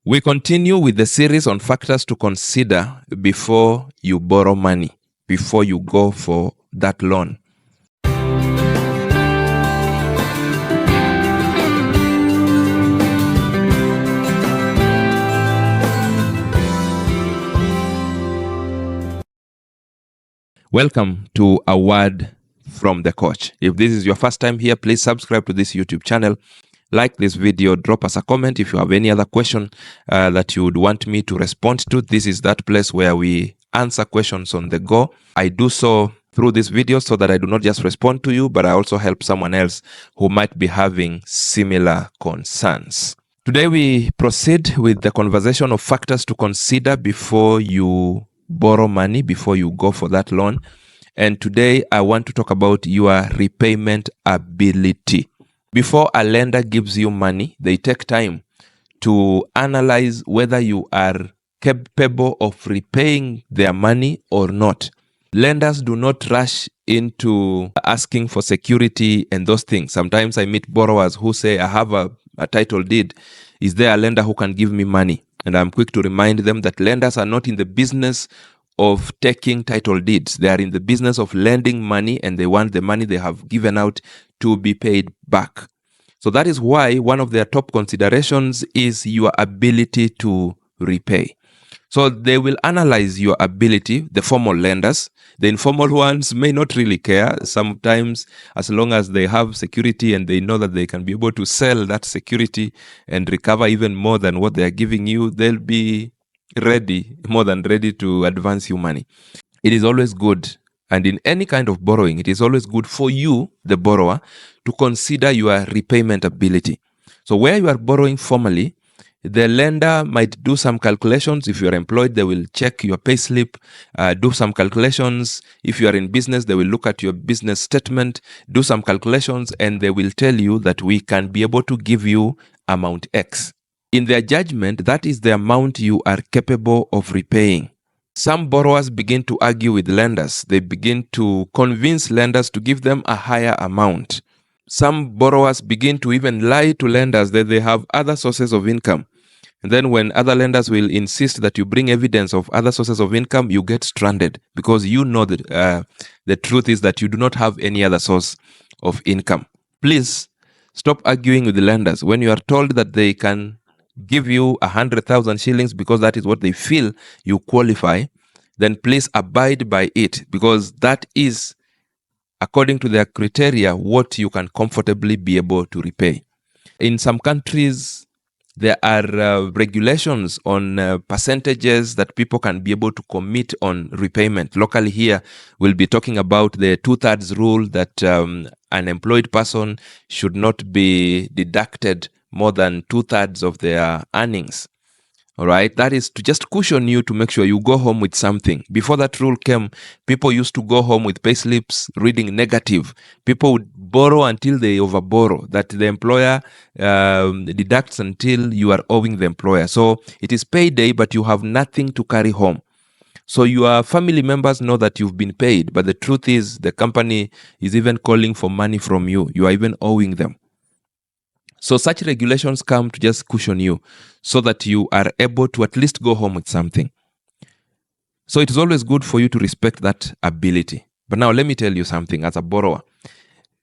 We continue with the series on factors to consider before you borrow money, before you go for that loan. Welcome to a word from the coach. If this is your first time here, please subscribe to this YouTube channel. Like this video, drop us a comment if you have any other question that you would want me to respond to. This is that place where we answer questions on the go. I do so through this video so that I do not just respond to you, but I also help someone else who might be having similar concerns. Today we proceed with the conversation of factors to consider before you borrow money, before you go for that loan. And today I want to talk about your repayment ability. Before a lender gives you money, they take time to analyze whether you are capable of repaying their money or not. Lenders do not rush into asking for security and those things. Sometimes I meet borrowers who say, I have a title deed. Is there a lender who can give me money? And I'm quick to remind them that lenders are not in the business of taking title deeds. They are in the business of lending money, and they want the money they have given out to be paid back. So that is why one of their top considerations is your ability to repay. So they will analyze your ability, the formal lenders. The informal ones may not really care. Sometimes, as long as they have security and they know that they can be able to sell that security and recover even more than what they are giving you, they'll be ready, more than ready to advance you money. It is always good, and in any kind of borrowing, it is always good for you, the borrower, to consider your repayment ability. So where you are borrowing formally, the lender might do some calculations. If you are employed, they will check your payslip, do some calculations. If you are in business, they will look at your business statement, do some calculations, and they will tell you that we can be able to give you amount X. In their judgment, that is the amount you are capable of repaying. Some borrowers begin to argue with lenders. They begin to convince lenders to give them a higher amount. Some borrowers begin to even lie to lenders that they have other sources of income. And then when other lenders will insist that you bring evidence of other sources of income, you get stranded because you know that the truth is that you do not have any other source of income. Please stop arguing with the lenders. When you are told that they can give you 100,000 shillings because that is what they feel you qualify, then please abide by it, because that is, according to their criteria, what you can comfortably be able to repay. In some countries, there are regulations on percentages that people can be able to commit on repayment. Locally here, we'll be talking about the 2/3 rule that an employed person should not be deducted more than 2/3 of their earnings. All right, that is to just cushion you to make sure you go home with something. Before that rule came, people used to go home with payslips reading negative. People would borrow until they overborrow, that the employer deducts until you are owing the employer. So it is payday, but you have nothing to carry home. So your family members know that you've been paid, but the truth is the company is even calling for money from you. You are even owing them. So such regulations come to just cushion you so that you are able to at least go home with something. So it is always good for you to respect that ability. But now let me tell you something as a borrower.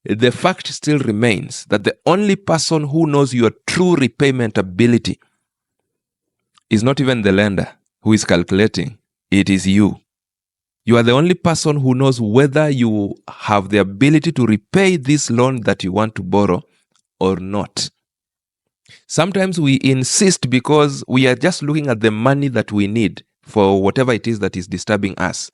The fact still remains that the only person who knows your true repayment ability is not even the lender who is calculating. It is you. You are the only person who knows whether you have the ability to repay this loan that you want to borrow or not. Sometimes we insist because we are just looking at the money that we need for whatever it is that is disturbing us.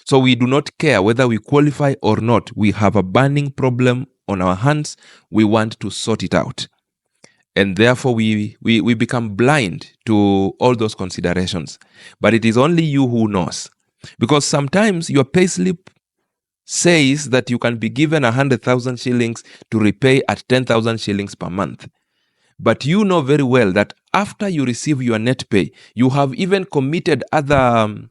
So we do not care whether we qualify or not. We have a burning problem on our hands. We want to sort it out. And therefore we become blind to all those considerations. But it is only you who knows. Because sometimes your payslip says that you can be given 100,000 shillings to repay at 10,000 shillings per month. But you know very well that after you receive your net pay, you have even committed other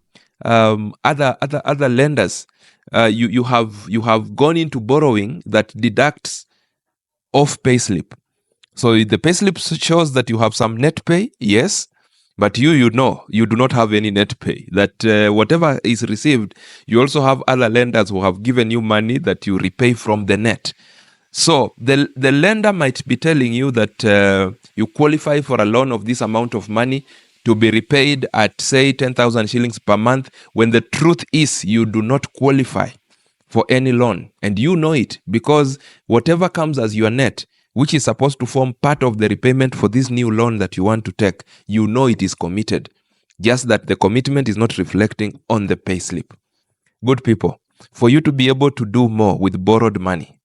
lenders. You have gone into borrowing that deducts off payslip. So the payslip shows that you have some net pay, yes, But you know, you do not have any net pay. That whatever is received, you also have other lenders who have given you money that you repay from the net. So the lender might be telling you that you qualify for a loan of this amount of money to be repaid at, say, 10,000 shillings per month, when the truth is you do not qualify for any loan. And you know it, because whatever comes as your net, which is supposed to form part of the repayment for this new loan that you want to take, you know it is committed. Just that the commitment is not reflecting on the pay slip. Good people, for you to be able to do more with borrowed money,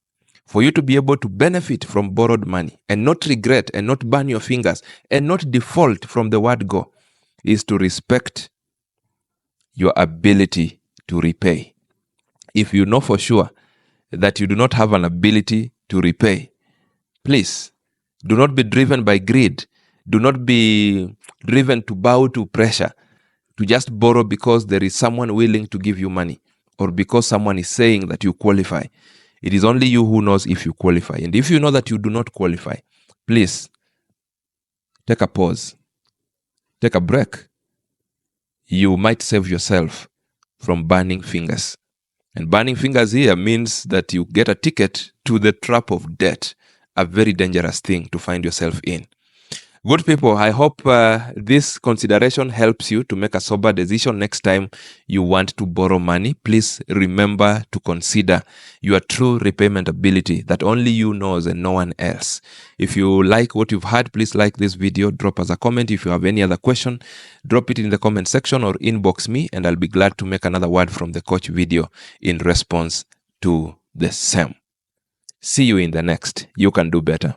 for you to be able to benefit from borrowed money and not regret and not burn your fingers and not default from the word go, is to respect your ability to repay. If you know for sure that you do not have an ability to repay, please do not be driven by greed. Do not be driven to bow to pressure, to just borrow because there is someone willing to give you money or because someone is saying that you qualify. It is only you who knows if you qualify. And if you know that you do not qualify, please take a pause, take a break. You might save yourself from burning fingers. And burning fingers here means that you get a ticket to the trap of debt, a very dangerous thing to find yourself in. Good people, I hope this consideration helps you to make a sober decision next time you want to borrow money. Please remember to consider your true repayment ability that only you knows and no one else. If you like what you've heard, please like this video, drop us a comment. If you have any other question, drop it in the comment section or inbox me, and I'll be glad to make another word from the coach video in response to the same. See you in the next. You can do better.